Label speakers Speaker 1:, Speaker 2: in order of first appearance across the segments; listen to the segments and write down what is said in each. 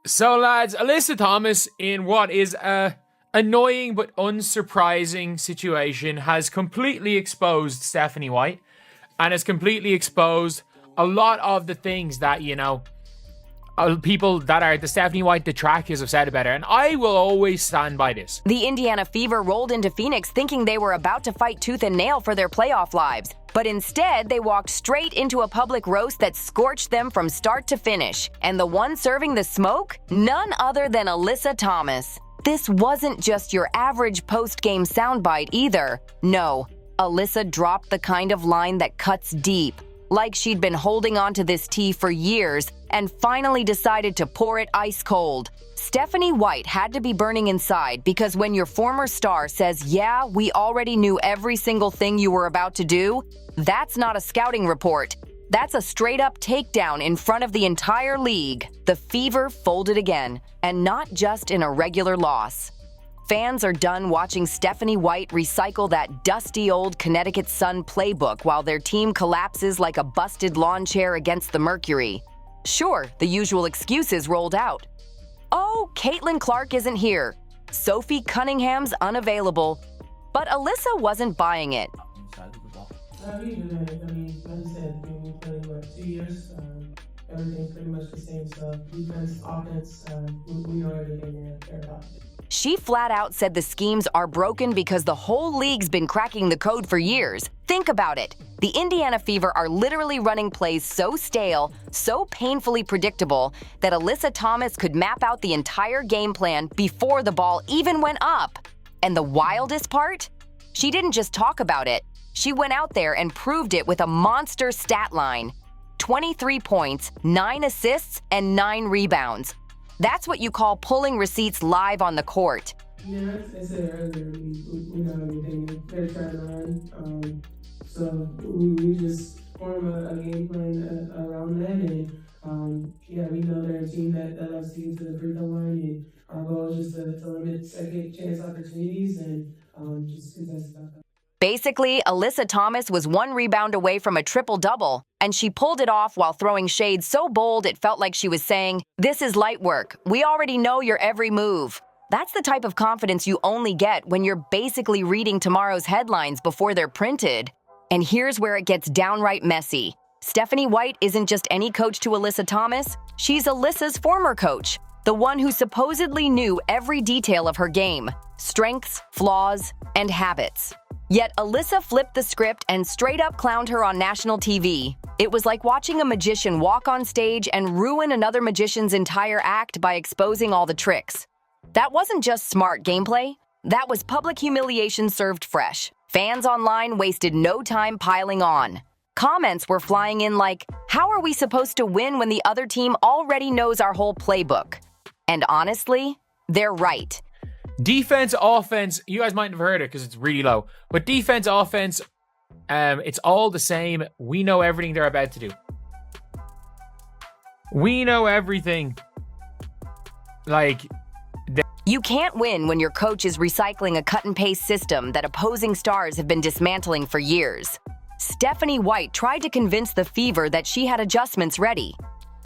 Speaker 1: So, lads, Alyssa Thomas, in what is a annoying but unsurprising situation, has completely exposed Stephanie White and has completely exposed a lot of the things that, people that are the Stephanie White detractors have said about her, and I will always stand by this.
Speaker 2: The Indiana Fever rolled into Phoenix thinking they were about to fight tooth and nail for their playoff lives, but instead they walked straight into a public roast that scorched them from start to finish. And the one serving the smoke? None other than Alyssa Thomas. This wasn't just your average post-game soundbite either. No, Alyssa dropped the kind of line that cuts deep, like she'd been holding on to this tea for years and finally decided to pour it ice cold. Stephanie White had to be burning inside because when your former star says, "Yeah, we already knew every single thing you were about to do," that's not a scouting report. That's a straight-up takedown in front of the entire league. The Fever folded again, and not just in a regular loss. Fans are done watching Stephanie White recycle that dusty old Connecticut Sun playbook while their team collapses like a busted lawn chair against the Mercury. Sure, the usual excuses rolled out. Oh, Caitlin Clark isn't here. Sophie Cunningham's unavailable. But Alyssa wasn't buying it.
Speaker 3: Like I said, we've been playing 2 years. Everything's pretty much the same stuff. Defense, offense, we know everything they're about.
Speaker 2: She flat out said the schemes are broken because the whole league's been cracking the code for years. Think about it. The Indiana Fever are literally running plays so stale, so painfully predictable, that Alyssa Thomas could map out the entire game plan before the ball even went up. And the wildest part? She didn't just talk about it. She went out there and proved it with a monster stat line. 23 points, 9 assists, and 9 rebounds. That's what you call pulling receipts live on the court.
Speaker 3: Yeah, as I said earlier, we know everything they're trying to run. So we just form a game plan around that. And we know they're a team that loves to get to the free throw line. And our goal is just to limit second chance opportunities and just contest about that.
Speaker 2: Basically, Alyssa Thomas was 1 rebound away from a triple-double, and she pulled it off while throwing shade so bold it felt like she was saying, "This is light work. We already know your every move." That's the type of confidence you only get when you're basically reading tomorrow's headlines before they're printed. And here's where it gets downright messy. Stephanie White isn't just any coach to Alyssa Thomas. She's Alyssa's former coach, the one who supposedly knew every detail of her game, strengths, flaws, and habits. Yet Alyssa flipped the script and straight up clowned her on national TV. It was like watching a magician walk on stage and ruin another magician's entire act by exposing all the tricks. That wasn't just smart gameplay. That was public humiliation served fresh. Fans online wasted no time piling on. Comments were flying in like, "How are we supposed to win when the other team already knows our whole playbook?" And honestly, they're right.
Speaker 1: Defense, offense, you guys might have heard it because it's really low. But defense, offense, it's all the same. We know everything they're about to do. We know everything.
Speaker 2: You can't win when your coach is recycling a cut-and-paste system that opposing stars have been dismantling for years. Stephanie White tried to convince the Fever that she had adjustments ready.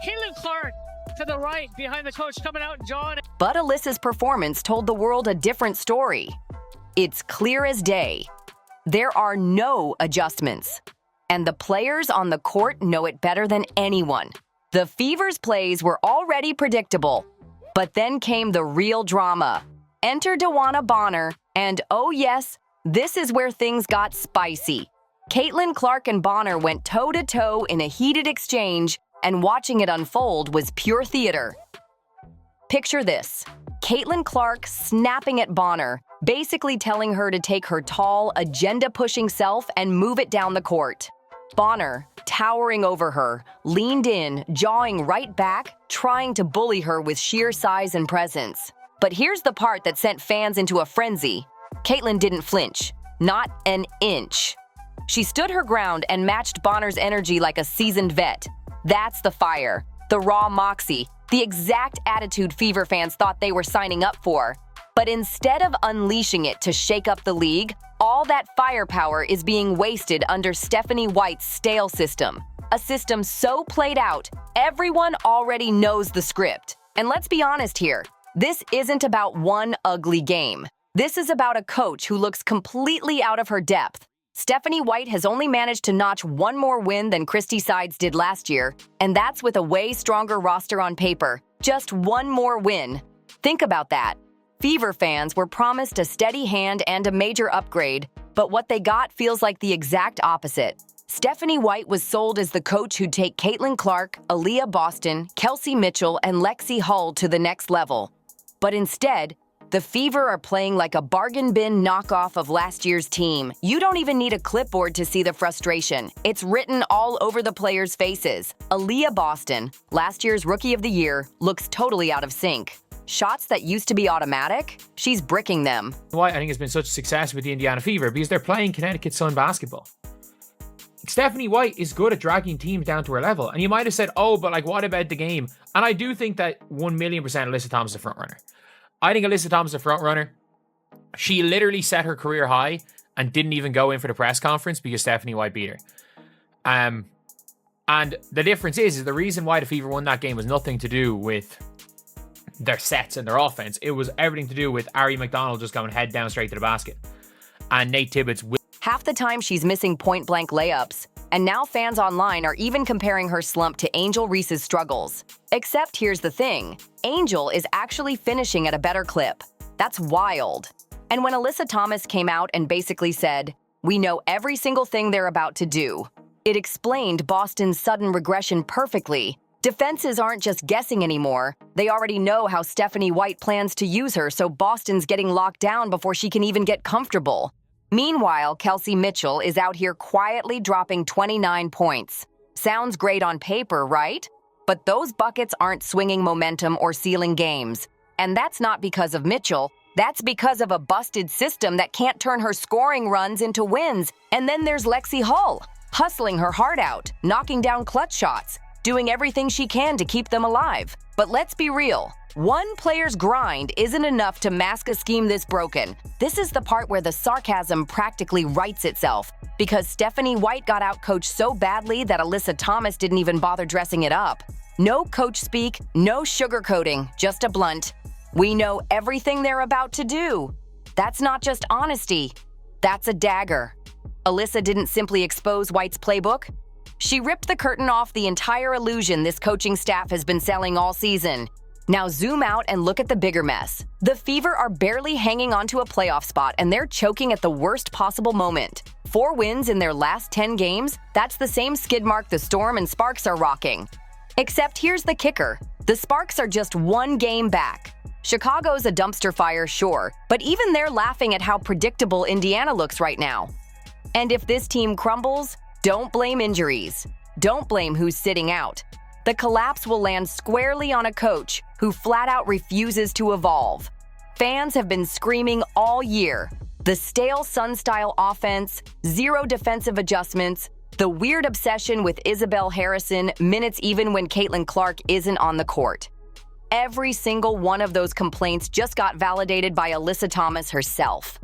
Speaker 4: Caitlin Clark to the right, behind the coach, coming out, John.
Speaker 2: But Alyssa's performance told the world a different story. It's clear as day. There are no adjustments. And the players on the court know it better than anyone. The Fever's plays were already predictable. But then came the real drama. Enter DeWanna Bonner, and oh yes, this is where things got spicy. Caitlin Clark and Bonner went toe-to-toe in a heated exchange, and watching it unfold was pure theater. Picture this. Caitlin Clark snapping at Bonner, basically telling her to take her tall, agenda-pushing self and move it down the court. Bonner, towering over her, leaned in, jawing right back, trying to bully her with sheer size and presence. But here's the part that sent fans into a frenzy. Caitlin didn't flinch. Not an inch. She stood her ground and matched Bonner's energy like a seasoned vet. That's the fire, the raw moxie, the exact attitude Fever fans thought they were signing up for. But instead of unleashing it to shake up the league, all that firepower is being wasted under Stephanie White's stale system. A system so played out, everyone already knows the script. And let's be honest here, this isn't about one ugly game. This is about a coach who looks completely out of her depth. Stephanie White has only managed to notch one more win than Christy Sides did last year, and that's with a way stronger roster on paper. Just one more win. Think about that. Fever fans were promised a steady hand and a major upgrade, but what they got feels like the exact opposite. Stephanie White was sold as the coach who'd take Caitlin Clark, Aaliyah Boston, Kelsey Mitchell, and Lexi Hull to the next level. But instead, the Fever are playing like a bargain bin knockoff of last year's team. You don't even need a clipboard to see the frustration. It's written all over the players' faces. Aaliyah Boston, last year's Rookie of the Year, looks totally out of sync. Shots that used to be automatic, she's bricking them.
Speaker 1: Why I think has been such a success with the Indiana Fever because they're playing Connecticut Sun basketball. Stephanie White is good at dragging teams down to her level. And you might have said, oh, but like, what about the game? And I do think that 1,000,000% Alyssa Thomas is a front runner. I think Alyssa Thomas is a front runner. She literally set her career high and didn't even go in for the press conference because Stephanie White beat her. And the difference is the reason why the Fever won that game was nothing to do with their sets and their offense. It was everything to do with Ari McDonald just going head down straight to the basket. And Nate Tibbetts will.
Speaker 2: Half the time she's missing point-blank layups, and now fans online are even comparing her slump to Angel Reese's struggles. Except here's the thing, Angel is actually finishing at a better clip. That's wild. And when Alyssa Thomas came out and basically said, "We know every single thing they're about to do," it explained Boston's sudden regression perfectly. Defenses aren't just guessing anymore. They already know how Stephanie White plans to use her, so Boston's getting locked down before she can even get comfortable. Meanwhile, Kelsey Mitchell is out here quietly dropping 29 points. Sounds great on paper, right? But those buckets aren't swinging momentum or sealing games. And that's not because of Mitchell. That's because of a busted system that can't turn her scoring runs into wins. And then there's Lexi Hull, hustling her heart out, knocking down clutch shots, doing everything she can to keep them alive. But let's be real. One player's grind isn't enough to mask a scheme this broken. This is the part where the sarcasm practically writes itself, because Stephanie White got outcoached so badly that Alyssa Thomas didn't even bother dressing it up. No coach speak, no sugarcoating, just a blunt. We know everything they're about to do. That's not just honesty, that's a dagger. Alyssa didn't simply expose White's playbook. She ripped the curtain off the entire illusion this coaching staff has been selling all season. Now zoom out and look at the bigger mess. The Fever are barely hanging onto a playoff spot, and they're choking at the worst possible moment. 4 wins in their last 10 games, that's the same skid mark the Storm and Sparks are rocking. Except here's the kicker. The Sparks are just 1 game back. Chicago's a dumpster fire, sure, but even they're laughing at how predictable Indiana looks right now. And if this team crumbles, don't blame injuries. Don't blame who's sitting out. The collapse will land squarely on a coach who flat out refuses to evolve. Fans have been screaming all year. The stale Sun-style offense, 0 defensive adjustments, the weird obsession with Isabel Harrison, minutes even when Caitlin Clark isn't on the court. Every single one of those complaints just got validated by Alyssa Thomas herself.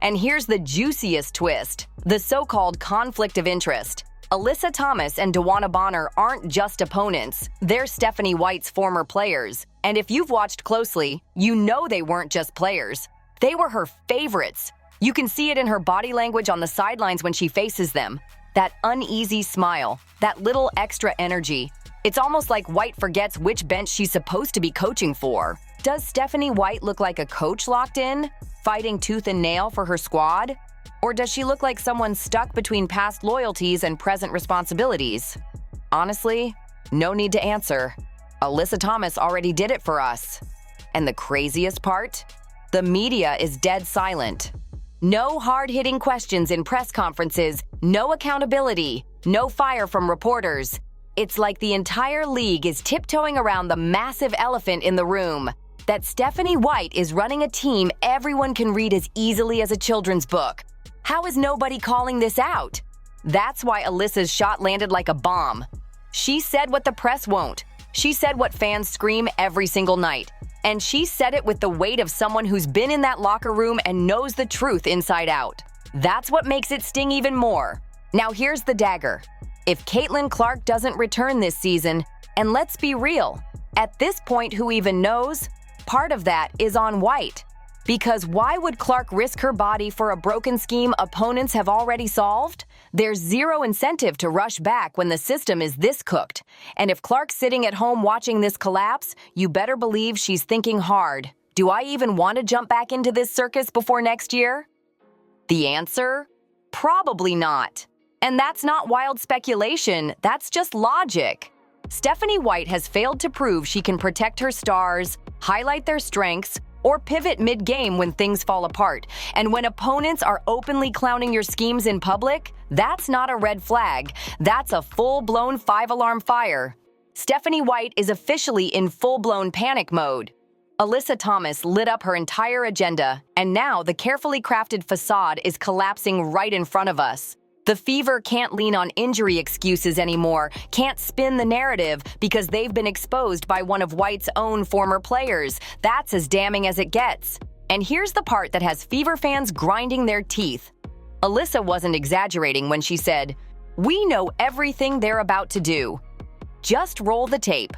Speaker 2: And here's the juiciest twist, the so-called conflict of interest. Alyssa Thomas and DeWanna Bonner aren't just opponents, they're Stephanie White's former players. And if you've watched closely, you know they weren't just players. They were her favorites. You can see it in her body language on the sidelines when she faces them. That uneasy smile, that little extra energy. It's almost like White forgets which bench she's supposed to be coaching for. Does Stephanie White look like a coach locked in, fighting tooth and nail for her squad? Or does she look like someone stuck between past loyalties and present responsibilities? Honestly, no need to answer. Alyssa Thomas already did it for us. And the craziest part? The media is dead silent. No hard-hitting questions in press conferences, no accountability, no fire from reporters. It's like the entire league is tiptoeing around the massive elephant in the room. That Stephanie White is running a team everyone can read as easily as a children's book. How is nobody calling this out? That's why Alyssa's shot landed like a bomb. She said what the press won't. She said what fans scream every single night. And she said it with the weight of someone who's been in that locker room and knows the truth inside out. That's what makes it sting even more. Now here's the dagger. If Caitlin Clark doesn't return this season, and let's be real, At this point, who even knows? Part of that is on White. Because why would Clark risk her body for a broken scheme opponents have already solved? There's zero incentive to rush back when the system is this cooked. And if Clark's sitting at home watching this collapse, you better believe she's thinking hard. Do I even want to jump back into this circus before next year? The answer? Probably not. And that's not wild speculation, that's just logic. Stephanie White has failed to prove she can protect her stars, highlight their strengths, or pivot mid-game when things fall apart. And when opponents are openly clowning your schemes in public, that's not a red flag. That's a full-blown 5-alarm fire. Stephanie White is officially in full-blown panic mode. Alyssa Thomas lit up her entire agenda, and now the carefully crafted facade is collapsing right in front of us. The Fever can't lean on injury excuses anymore, can't spin the narrative because they've been exposed by one of White's own former players. That's as damning as it gets. And here's the part that has Fever fans grinding their teeth. Alyssa wasn't exaggerating when she said, "We know everything they're about to do. Just roll the tape."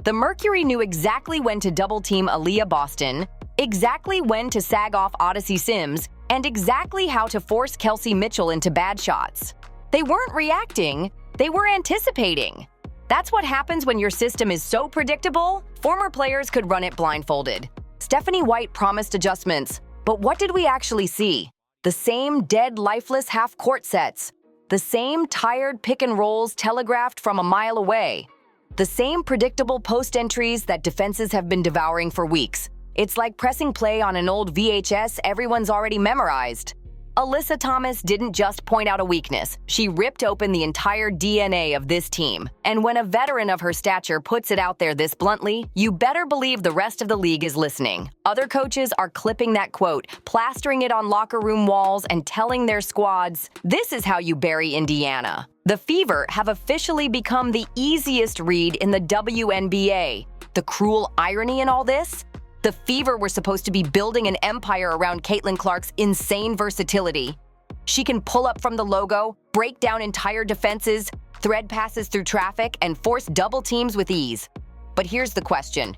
Speaker 2: The Mercury knew exactly when to double-team Aaliyah Boston, exactly when to sag off Odyssey Sims, and exactly how to force Kelsey Mitchell into bad shots. They weren't reacting, they were anticipating. That's what happens when your system is so predictable, former players could run it blindfolded. Stephanie White promised adjustments, but what did we actually see? The same dead, lifeless half-court sets. The same tired pick-and-rolls telegraphed from a mile away. The same predictable post entries that defenses have been devouring for weeks. It's like pressing play on an old VHS everyone's already memorized. Alyssa Thomas didn't just point out a weakness, she ripped open the entire DNA of this team. And when a veteran of her stature puts it out there this bluntly, you better believe the rest of the league is listening. Other coaches are clipping that quote, plastering it on locker room walls, and telling their squads, "This is how you bury Indiana." The Fever have officially become the easiest read in the WNBA. The cruel irony in all this? The Fever were supposed to be building an empire around Caitlin Clark's insane versatility. She can pull up from the logo, break down entire defenses, thread passes through traffic, and force double teams with ease. But here's the question.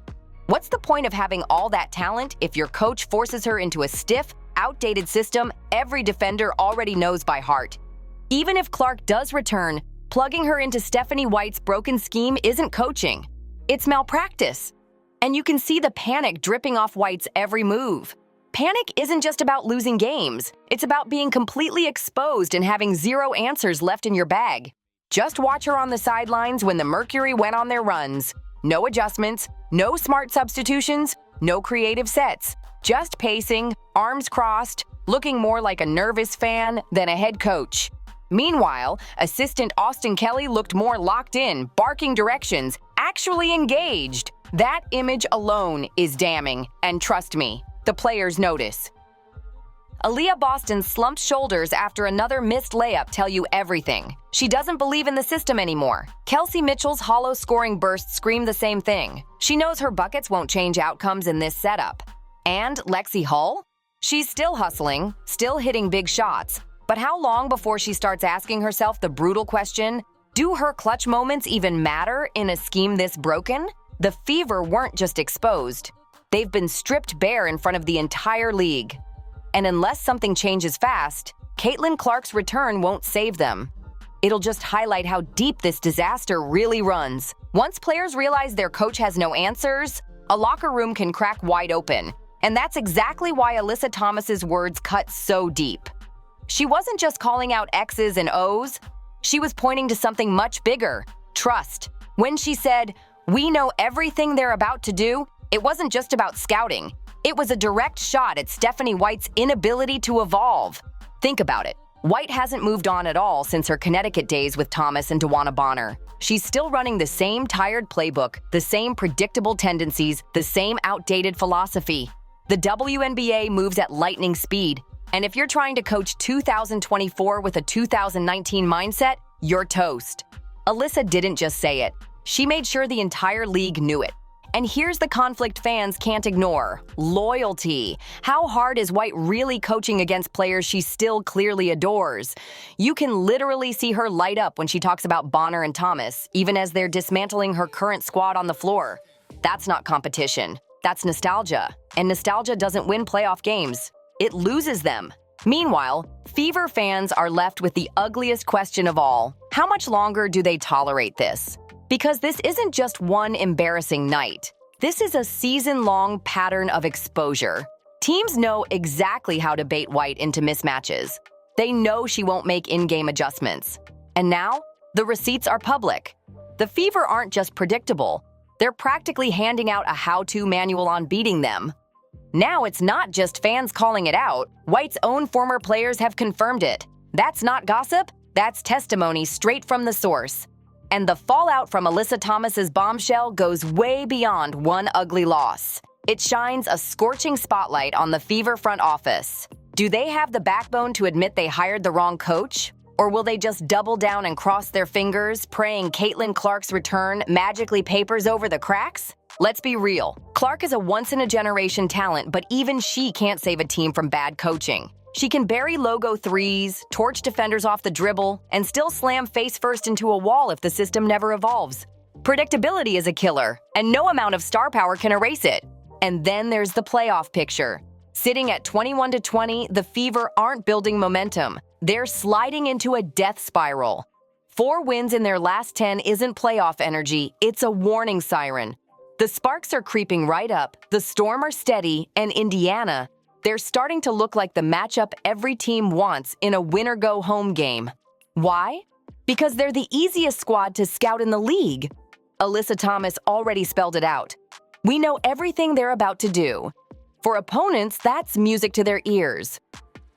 Speaker 2: What's the point of having all that talent if your coach forces her into a stiff, outdated system every defender already knows by heart? Even if Clark does return, plugging her into Stephanie White's broken scheme isn't coaching. It's malpractice. And you can see the panic dripping off White's every move. Panic isn't just about losing games. It's about being completely exposed and having zero answers left in your bag. Just watch her on the sidelines when the Mercury went on their runs. No adjustments, no smart substitutions, no creative sets. Just pacing, arms crossed, looking more like a nervous fan than a head coach. Meanwhile, assistant Austin Kelly looked more locked in, barking directions, actually engaged. That image alone is damning, and trust me, the players notice. Aaliyah Boston's slumped shoulders after another missed layup tell you everything. She doesn't believe in the system anymore. Kelsey Mitchell's hollow scoring bursts scream the same thing. She knows her buckets won't change outcomes in this setup. And Lexi Hull? She's still hustling, still hitting big shots. But how long before she starts asking herself the brutal question, do her clutch moments even matter in a scheme this broken? The Fever weren't just exposed. They've been stripped bare in front of the entire league. And unless something changes fast, Caitlin Clark's return won't save them. It'll just highlight how deep this disaster really runs. Once players realize their coach has no answers, a locker room can crack wide open. And that's exactly why Alyssa Thomas's words cut so deep. She wasn't just calling out X's and O's. She was pointing to something much bigger, trust. When she said, "We know everything they're about to do," it wasn't just about scouting. It was a direct shot at Stephanie White's inability to evolve. Think about it. White hasn't moved on at all since her Connecticut days with Thomas and DeWanna Bonner. She's still running the same tired playbook, the same predictable tendencies, the same outdated philosophy. The WNBA moves at lightning speed, and if you're trying to coach 2024 with a 2019 mindset, you're toast. Alyssa didn't just say it. She made sure the entire league knew it. And here's the conflict fans can't ignore: loyalty. How hard is White really coaching against players she still clearly adores? You can literally see her light up when she talks about Bonner and Thomas, even as they're dismantling her current squad on the floor. That's not competition. That's nostalgia. And nostalgia doesn't win playoff games. It loses them. Meanwhile, Fever fans are left with the ugliest question of all. How much longer do they tolerate this? Because this isn't just one embarrassing night. This is a season-long pattern of exposure. Teams know exactly how to bait White into mismatches. They know she won't make in-game adjustments. And now, the receipts are public. The Fever aren't just predictable. They're practically handing out a how-to manual on beating them. Now it's not just fans calling it out. White's own former players have confirmed it. That's not gossip. That's testimony straight from the source. And the fallout from Alyssa Thomas's bombshell goes way beyond one ugly loss. It shines a scorching spotlight on the Fever front office. Do they have the backbone to admit they hired the wrong coach? Or will they just double down and cross their fingers, praying Caitlin Clark's return magically papers over the cracks? Let's be real. Clark is a once-in-a-generation talent, but even she can't save a team from bad coaching. She can bury logo threes, torch defenders off the dribble, and still slam face-first into a wall if the system never evolves. Predictability is a killer, and no amount of star power can erase it. And then there's the playoff picture. Sitting at 21-20, the Fever aren't building momentum. They're sliding into a death spiral. 4 wins in their last 10 isn't playoff energy, it's a warning siren. The Sparks are creeping right up, the Storm are steady, and Indiana, they're starting to look like the matchup every team wants in a win-or-go-home game. Why? Because they're the easiest squad to scout in the league. Alyssa Thomas already spelled it out. We know everything they're about to do. For opponents, that's music to their ears.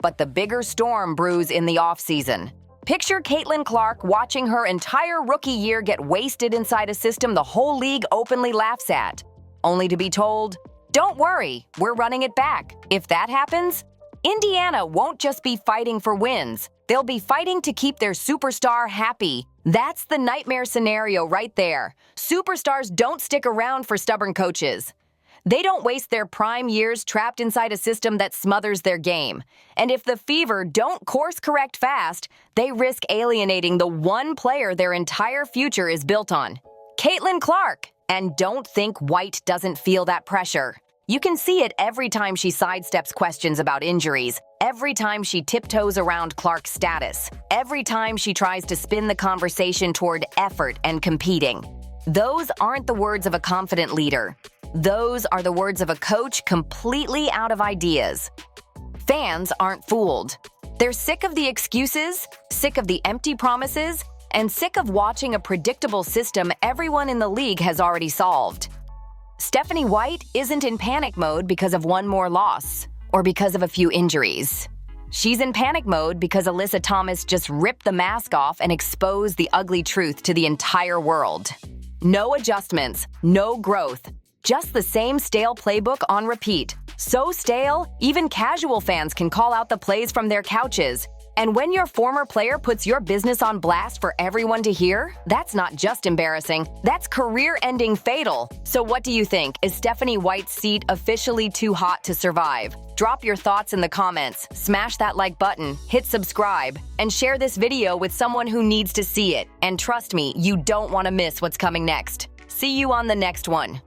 Speaker 2: But the bigger storm brews in the offseason. Picture Caitlin Clark watching her entire rookie year get wasted inside a system the whole league openly laughs at, only to be told, "Don't worry, we're running it back." If that happens, Indiana won't just be fighting for wins. They'll be fighting to keep their superstar happy. That's the nightmare scenario right there. Superstars don't stick around for stubborn coaches. They don't waste their prime years trapped inside a system that smothers their game. And if the Fever don't course correct fast, they risk alienating the one player their entire future is built on: Caitlin Clark. And don't think White doesn't feel that pressure. You can see it every time she sidesteps questions about injuries, every time she tiptoes around Clark's status, every time she tries to spin the conversation toward effort and competing. Those aren't the words of a confident leader. Those are the words of a coach completely out of ideas. Fans aren't fooled. They're sick of the excuses, sick of the empty promises, and sick of watching a predictable system everyone in the league has already solved. Stephanie White isn't in panic mode because of one more loss or because of a few injuries. She's in panic mode because Alyssa Thomas just ripped the mask off and exposed the ugly truth to the entire world. No adjustments, no growth, just the same stale playbook on repeat. So stale, even casual fans can call out the plays from their couches. And when your former player puts your business on blast for everyone to hear, that's not just embarrassing, that's career-ending fatal. So what do you think? Is Stephanie White's seat officially too hot to survive? Drop your thoughts in the comments, smash that like button, hit subscribe, and share this video with someone who needs to see it. And trust me, you don't want to miss what's coming next. See you on the next one.